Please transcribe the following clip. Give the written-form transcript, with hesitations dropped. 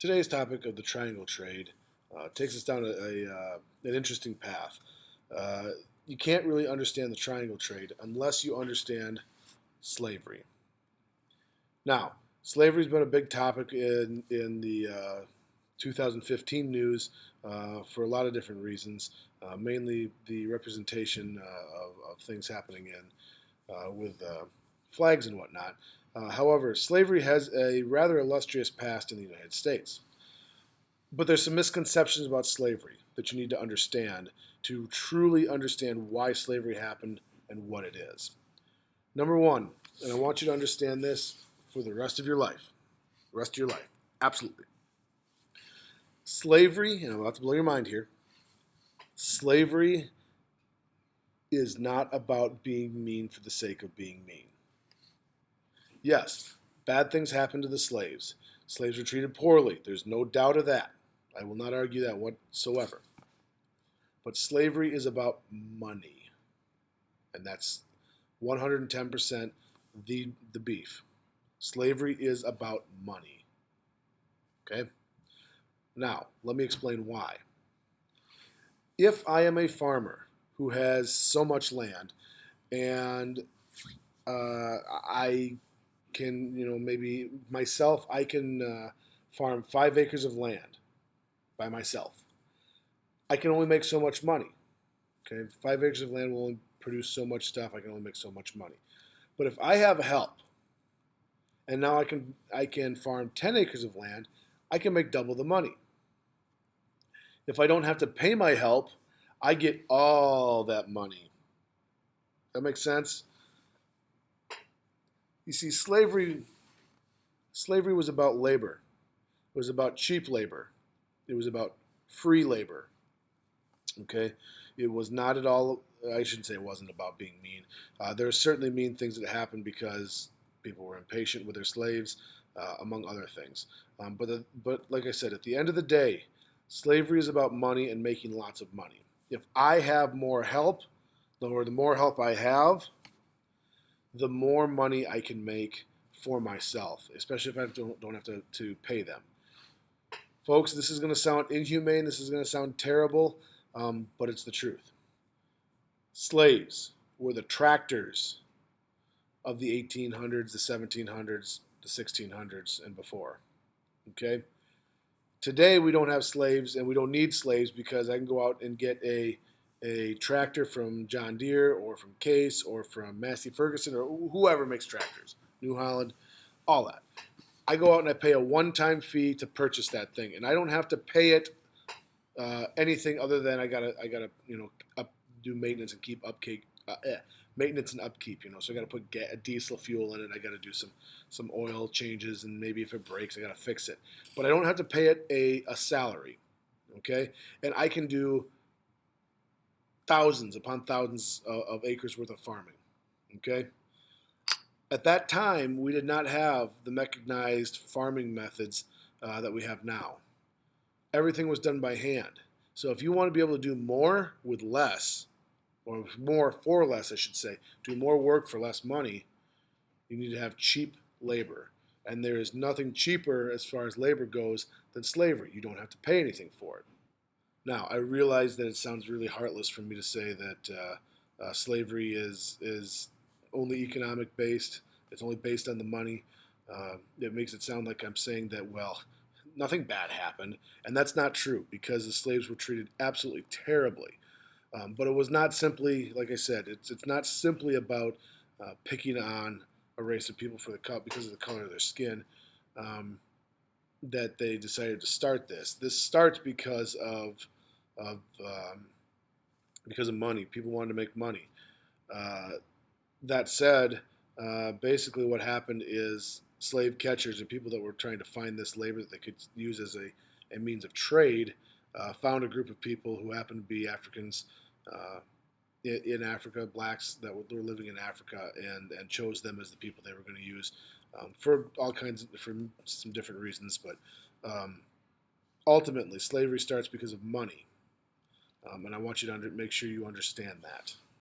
Today's topic of the triangle trade takes us down an interesting path. Uh, you can't really understand the triangle trade unless you understand slavery. Now, slavery's been a big topic in the 2015 news for a lot of different reasons, mainly the representation of things happening with flags and whatnot. However, slavery has a rather illustrious past in the United States. But there's some misconceptions about slavery that you need to understand to truly understand why slavery happened and what it is. Number one, and I want you to understand this for the rest of your life. The rest of your life. Absolutely. Slavery, and I'm about to blow your mind here, slavery is not about being mean for the sake of being mean. Yes, bad things happened to the slaves. Slaves were treated poorly. There's no doubt of that. I will not argue that whatsoever. But slavery is about money. And that's 110% the beef. Slavery is about money. Okay? Now, let me explain why. If I am a farmer who has so much land and I can, maybe myself, I can farm 5 acres of land by myself. I can only make so much money. Okay, 5 acres of land will only produce so much stuff. I can only make so much money. But if I have help, and now I can farm 10 acres of land, I can make double the money. If I don't have to pay my help, I get all that money. That makes sense? You see, slavery was about labor. It was about cheap labor. It was about free labor. Okay? It was not at all, I shouldn't say it wasn't about being mean. There are certainly mean things that happened because people were impatient with their slaves, among other things. But like I said, at the end of the day, slavery is about money and making lots of money. If I have more help, or the more help I have, the more money I can make for myself, especially if I don't have to pay them. Folks, this is going to sound inhumane. This is going to sound terrible, but it's the truth. Slaves were the tractors of the 1800s, the 1700s, the 1600s, and before. Okay? Today, we don't have slaves, and we don't need slaves because I can go out and get a tractor from John Deere or from Case or from Massey Ferguson or whoever makes tractors, New Holland, all that. I go out and I pay a one-time fee to purchase that thing, and I don't have to pay it anything other than I gotta do maintenance and keep maintenance and upkeep. So I gotta put diesel fuel in it. I gotta do some oil changes, and maybe if it breaks, I gotta fix it. But I don't have to pay it a salary, okay? And I can do thousands upon thousands of acres worth of farming, okay? At that time, we did not have the mechanized farming methods that we have now. Everything was done by hand. So if you want to be able to do more with less, or more for less, I should say, do more work for less money, you need to have cheap labor. And there is nothing cheaper as far as labor goes than slavery. You don't have to pay anything for it. Now, I realize that it sounds really heartless for me to say that slavery is only economic based. It's only based on the money. It makes it sound like I'm saying that, well, nothing bad happened. And that's not true because the slaves were treated absolutely terribly. But it was not simply, like I said, it's not simply about picking on a race of people because of the color of their skin that they decided to start this. This starts of because of money. People wanted to make money. Uh, that said, basically what happened is slave catchers and people that were trying to find this labor that they could use as a means of trade found a group of people who happened to be Africans in Africa, blacks that were living in Africa, and chose them as the people they were going to use for some different reasons. But ultimately, slavery starts because of money. And I want you to make sure you understand that.